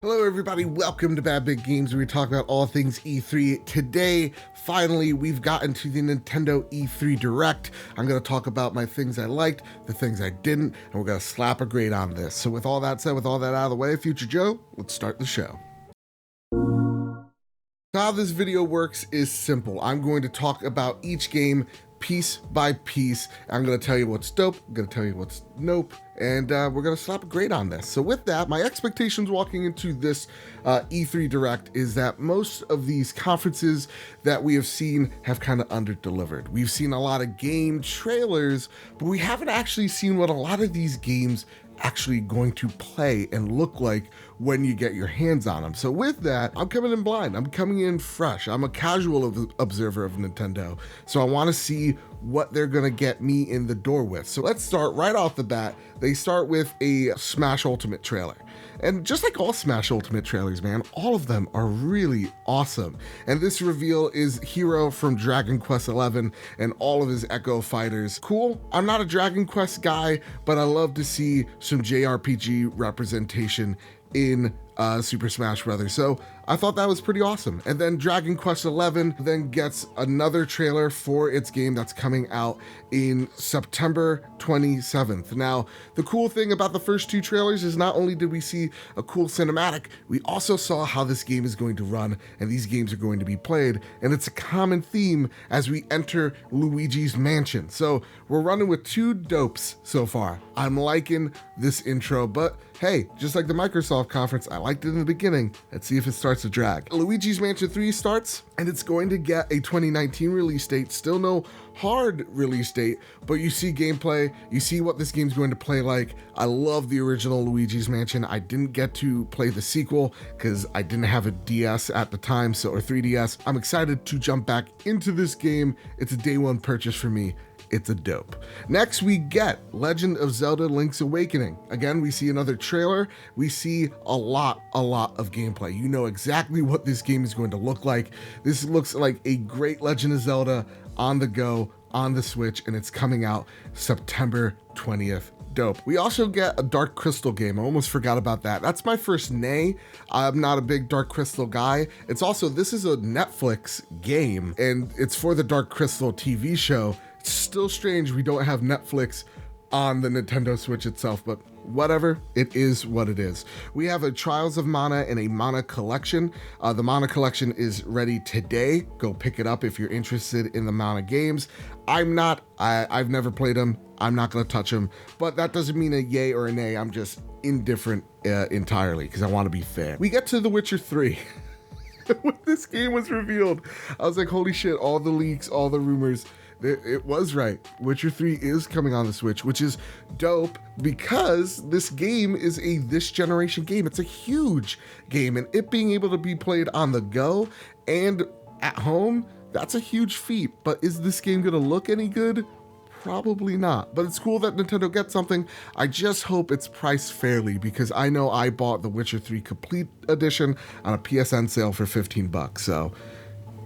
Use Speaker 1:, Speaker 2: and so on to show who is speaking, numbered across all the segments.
Speaker 1: Hello everybody, welcome to Bad Big Games, where we talk about all things E3. Today, finally, we've gotten to the Nintendo E3 Direct. I'm going to talk about my things I liked, the things I didn't, and we're going to slap a grade on this. So with all that said, with all that out of the way, Future Joe, let's start the show. How this video works is simple. I'm going to talk about each game piece by piece. I'm going to tell you what's dope, I'm going to tell you what's nope, and we're going to slap a grade on this. So with that, my expectations walking into this E3 Direct is that most of these conferences that we have seen have kind of under-delivered. We've seen a lot of game trailers, but we haven't actually seen what a lot of these games actually going to play and look like when you get your hands on them. So with that, I'm coming in blind. I'm coming in fresh. I'm a casual observer of Nintendo. So I want to see what they're going to get me in the door with. So let's start right off the bat. They start with a Smash Ultimate trailer. And just like all Smash Ultimate trailers, man, all of them are really awesome. And this reveal is Hero from Dragon Quest XI and all of his Echo Fighters. Cool. I'm not a Dragon Quest guy, but I love to see some JRPG representation in Super Smash Bros. So I thought that was pretty awesome. And then Dragon Quest XI then gets another trailer for its game that's coming out in September 27th. Now, the cool thing about the first two trailers is not only did we see a cool cinematic, we also saw how this game is going to run and these games are going to be played. And it's a common theme as we enter Luigi's Mansion. So we're running with two dopes so far. I'm liking this intro, but hey, just like the Microsoft conference, I liked it in the beginning. Let's see if it starts to drag. Luigi's Mansion 3 starts, and it's going to get a 2019 release date. Still no hard release date, but you see gameplay, you see what this game's going to play like. I love the original Luigi's Mansion. I didn't get to play the sequel because I didn't have a DS at the time, or 3DS. I'm excited to jump back into this game. It's a day one purchase for me. It's a dope. Next, we get Legend of Zelda Link's Awakening. Again, we see another trailer. We see a lot of gameplay. You know exactly what this game is going to look like. This looks like a great Legend of Zelda on the go, on the Switch, and it's coming out September 20th. Dope. We also get a Dark Crystal game. I almost forgot about that. That's my first nay. I'm not a big Dark Crystal guy. It's also, this is a Netflix game, and it's for the Dark Crystal TV show. It's still strange we don't have Netflix on the Nintendo Switch itself, but whatever, it is what it is. We have a Trials of Mana and a Mana collection. The Mana collection is ready today. Go pick it up if you're interested in the Mana games. I'm not. I've never played them. I'm not going to touch them, but that doesn't mean a yay or a nay. I'm just indifferent entirely because I want to be fair. We get to The Witcher 3. When this game was revealed, I was like, holy shit, all the leaks, all the rumors. It was right. Witcher 3 is coming on the Switch, which is dope because this game is a this generation game. It's a huge game, and it being able to be played on the go and at home, that's a huge feat. But is this game going to look any good? Probably not, but it's cool that Nintendo gets something. I just hope it's priced fairly because I know I bought the Witcher 3 Complete Edition on a PSN sale for $15, so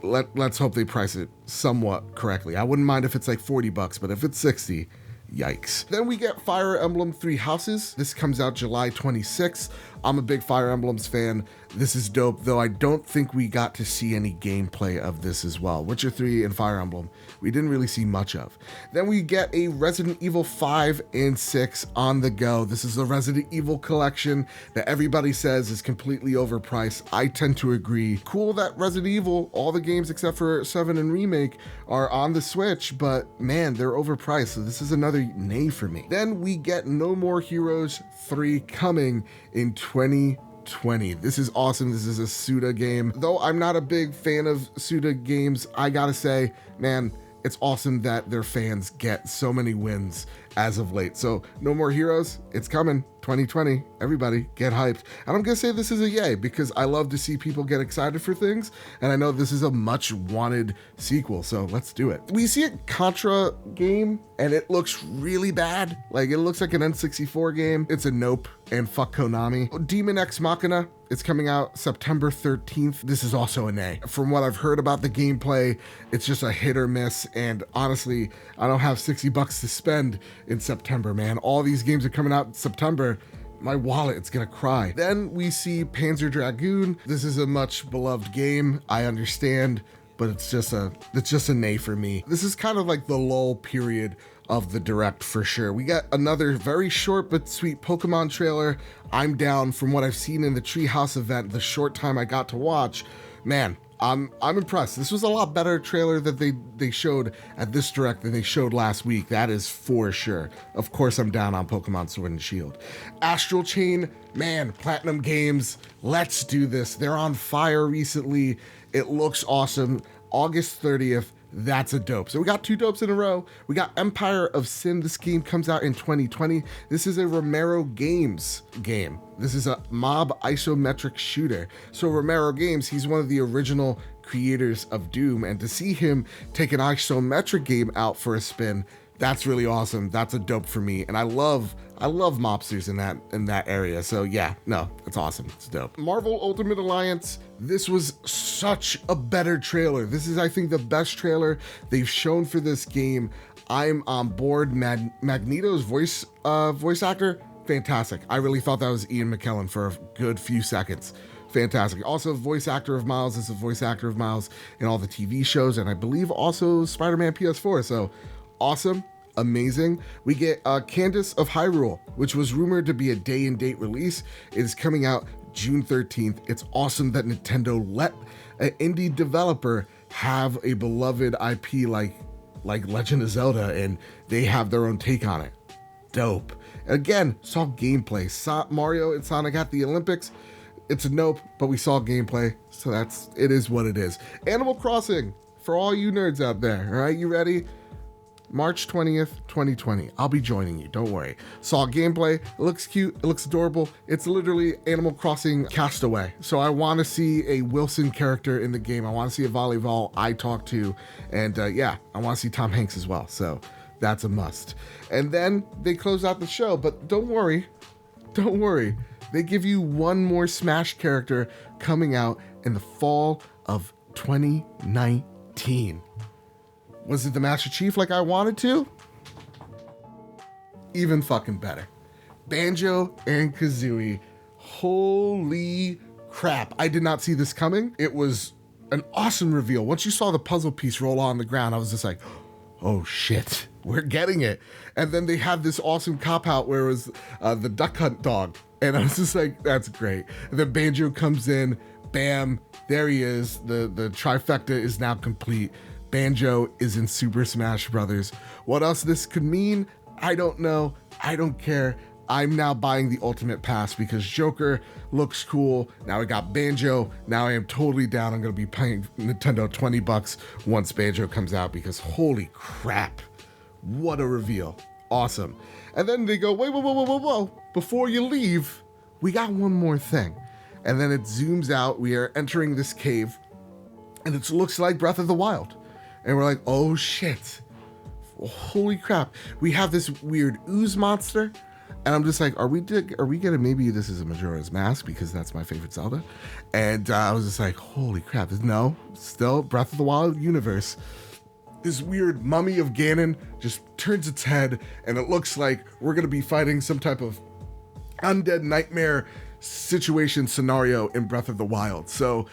Speaker 1: let's hope they price it somewhat correctly. I wouldn't mind if it's like $40, but if it's 60, yikes. Then we get Fire Emblem Three Houses. This comes out July 26th. I'm a big Fire Emblems fan. This is dope, though I don't think we got to see any gameplay of this as well. Witcher 3 and Fire Emblem, we didn't really see much of. Then we get a Resident Evil 5 and 6 on the go. This is the Resident Evil collection that everybody says is completely overpriced. I tend to agree. Cool that Resident Evil, all the games except for 7 and Remake, are on the Switch, but man, they're overpriced, so this is another nay for me. Then we get No More Heroes 3 coming in 2020. This is awesome. This is a Suda game. Though I'm not a big fan of Suda games, I gotta say, man, it's awesome that their fans get so many wins as of late. So No More Heroes, it's coming 2020. Everybody get hyped. And I'm gonna say this is a yay because I love to see people get excited for things, and I know this is a much wanted sequel, so let's do it. We see a Contra game and it looks really bad. Like, it looks like an N64 game. It's a nope, and fuck Konami. Demon X Machina, it's coming out September 13th. This is also a nay. From what I've heard about the gameplay, it's just a hit or miss, and honestly, I don't have $60 to spend in September, man. All these games are coming out in September. my wallet, it's gonna cry. Then we see Panzer Dragoon. This is a much beloved game, I understand, but it's just a nay for me. This is kind of like the lull period of the direct for sure. We got another very short but sweet Pokemon trailer. I'm down. From what I've seen in the Treehouse event, the short time I got to watch, man, I'm impressed. This was a lot better trailer that they showed at this direct than they showed last week. That is for sure. Of course, I'm down on Pokemon Sword and Shield. Astral Chain, man, Platinum Games, let's do this. They're on fire recently. It looks awesome. August 30th. That's a dope. So we got 2 dopes in a row. We got Empire of Sin. This game comes out in 2020. This is a Romero Games game. This is a mob isometric shooter. So Romero Games, he's one of the original creators of Doom, and to see him take an isometric game out for a spin, that's really awesome. That's a dope for me. And I love mobsters in that area. So yeah, no, it's awesome. It's dope. Marvel Ultimate Alliance. This was such a better trailer. This is, I think, the best trailer they've shown for this game. I'm on board. Magneto's voice actor, fantastic. I really thought that was Ian McKellen for a good few seconds. Fantastic. Also, voice actor of Miles is a voice actor of Miles in all the TV shows, and I believe also Spider-Man PS4. So awesome. Amazing. We get Candace of Hyrule, which was rumored to be a day and date release. It is coming out June 13th. It's awesome that Nintendo let an indie developer have a beloved IP like Legend of Zelda, and they have their own take on it. Dope. Again, saw gameplay. Mario and Sonic at the Olympics. It's a nope, but we saw gameplay, so it is what it is. Animal Crossing, for all you nerds out there, all right, you ready? March 20th, 2020. I'll be joining you, don't worry. Saw gameplay, it looks cute, it looks adorable. It's literally Animal Crossing Castaway. So I want to see a Wilson character in the game. I want to see a volleyball I talk to. And yeah, I want to see Tom Hanks as well. So that's a must. And then they close out the show, but don't worry. They give you one more Smash character coming out in the fall of 2019. Was it the Master Chief like I wanted to? Even fucking better. Banjo and Kazooie. Holy crap. I did not see this coming. It was an awesome reveal. Once you saw the puzzle piece roll on the ground, I was just like, oh shit, we're getting it. And then they had this awesome cop-out where it was the Duck Hunt dog. And I was just like, that's great. And then Banjo comes in, bam, there he is. The trifecta is now complete. Banjo is in Super Smash Brothers. What else this could mean, I don't know. I don't care. I'm now buying the Ultimate Pass because Joker looks cool. Now I got Banjo. Now I am totally down. I'm going to be paying Nintendo $20 once Banjo comes out because holy crap. What a reveal. Awesome. And then they go, whoa. Before you leave, we got one more thing. And then it zooms out. We are entering this cave and it looks like Breath of the Wild. And we're like, oh shit. Holy crap. We have this weird ooze monster. And I'm just like, are we gonna, maybe this is a Majora's Mask because that's my favorite Zelda. And I was just like, holy crap. No, still Breath of the Wild universe. This weird mummy of Ganon just turns its head and it looks like we're gonna be fighting some type of undead nightmare situation scenario in Breath of the Wild. So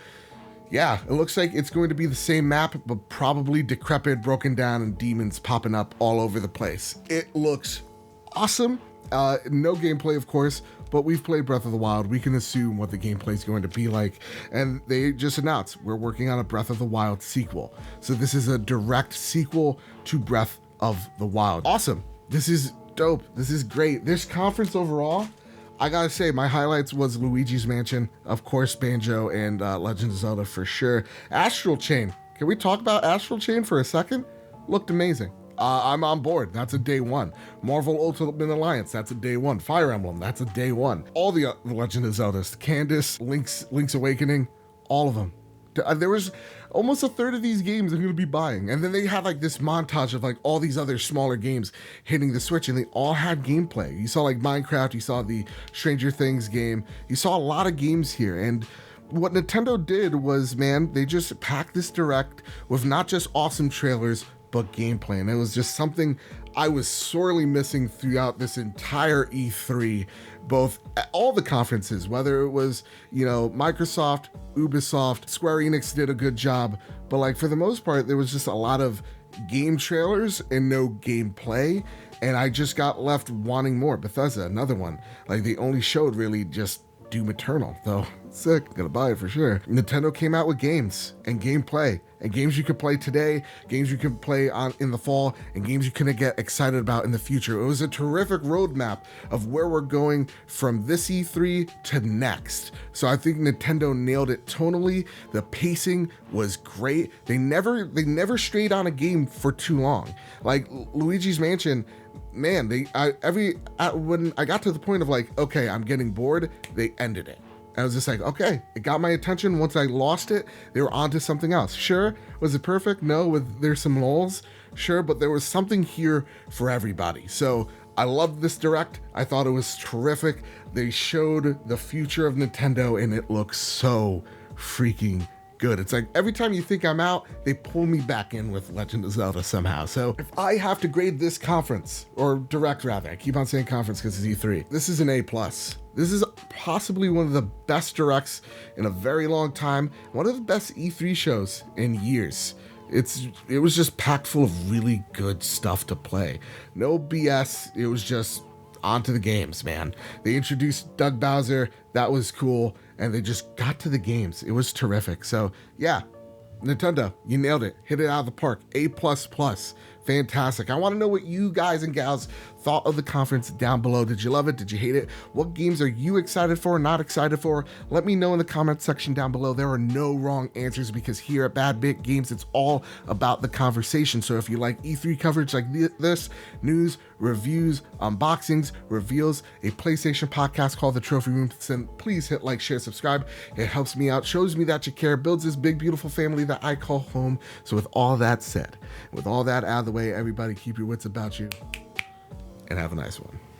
Speaker 1: yeah, it looks like it's going to be the same map, but probably decrepit, broken down, and demons popping up all over the place. It looks awesome. No gameplay, of course, but we've played Breath of the Wild. We can assume what the gameplay is going to be like. And they just announced we're working on a Breath of the Wild sequel. So this is a direct sequel to Breath of the Wild. Awesome. This is dope. This is great. This conference overall, I gotta say, my highlights was Luigi's Mansion, of course, Banjo, and Legend of Zelda for sure. Astral Chain. Can we talk about Astral Chain for a second? Looked amazing. I'm on board. That's a day one. Marvel Ultimate Alliance. That's a day one. Fire Emblem. That's a day one. All the Legend of Zeldas. Candace, Link's Awakening, all of them. There was almost a third of these games I'm going to be buying. And then they had like this montage of like all these other smaller games hitting the Switch and they all had gameplay. You saw like Minecraft, you saw the Stranger Things game, you saw a lot of games here. And what Nintendo did was, man, they just packed this direct with not just awesome trailers, but gameplay. And it was just something I was sorely missing throughout this entire E3, both at all the conferences, whether it was, Microsoft, Ubisoft, Square Enix did a good job, but like for the most part, there was just a lot of game trailers and no gameplay, and I just got left wanting more. Bethesda, another one, like they only showed really just Doom Eternal, though sick, gonna buy it for sure. Nintendo came out with games and gameplay, and games you could play today, games you can play on in the fall, and games you can get excited about in the future. It was a terrific roadmap of where we're going from this E3 to next. So I think Nintendo nailed it tonally. The pacing was great. They never strayed on a game for too long. Like Luigi's Mansion, man, when I got to the point of like, okay, I'm getting bored, they ended it. I was just like, okay, it got my attention. Once I lost it, they were on to something else. Sure, was it perfect? No, there's some lulls. Sure, but there was something here for everybody. So I loved this direct. I thought it was terrific. They showed the future of Nintendo, and it looks so freaking good. It's like every time you think I'm out, they pull me back in with Legend of Zelda somehow. So if I have to grade this conference, or direct rather, I keep on saying conference because it's E3, this is an A+. This is possibly one of the best directs in a very long time, one of the best E3 shows in years. It was just packed full of really good stuff to play. No BS, it was just onto the games, man. They introduced Doug Bowser, that was cool, and they just got to the games. It was terrific. So yeah, Nintendo, you nailed it. Hit it out of the park. A++. Fantastic. I want to know what you guys and gals thought of the conference down below. Did you love it? Did you hate it? What games are you excited for, not excited for? Let me know in the comment section down below. There are no wrong answers because here at Bad Bit Games, it's all about the conversation. So if you like E3 coverage like this, news, reviews, unboxings, reveals, a PlayStation podcast called The Trophy Room, then please hit like, share, subscribe. It helps me out, shows me that you care, builds this big, beautiful family that I call home. So with all that said, with all that out of the way, everybody keep your wits about you and have a nice one.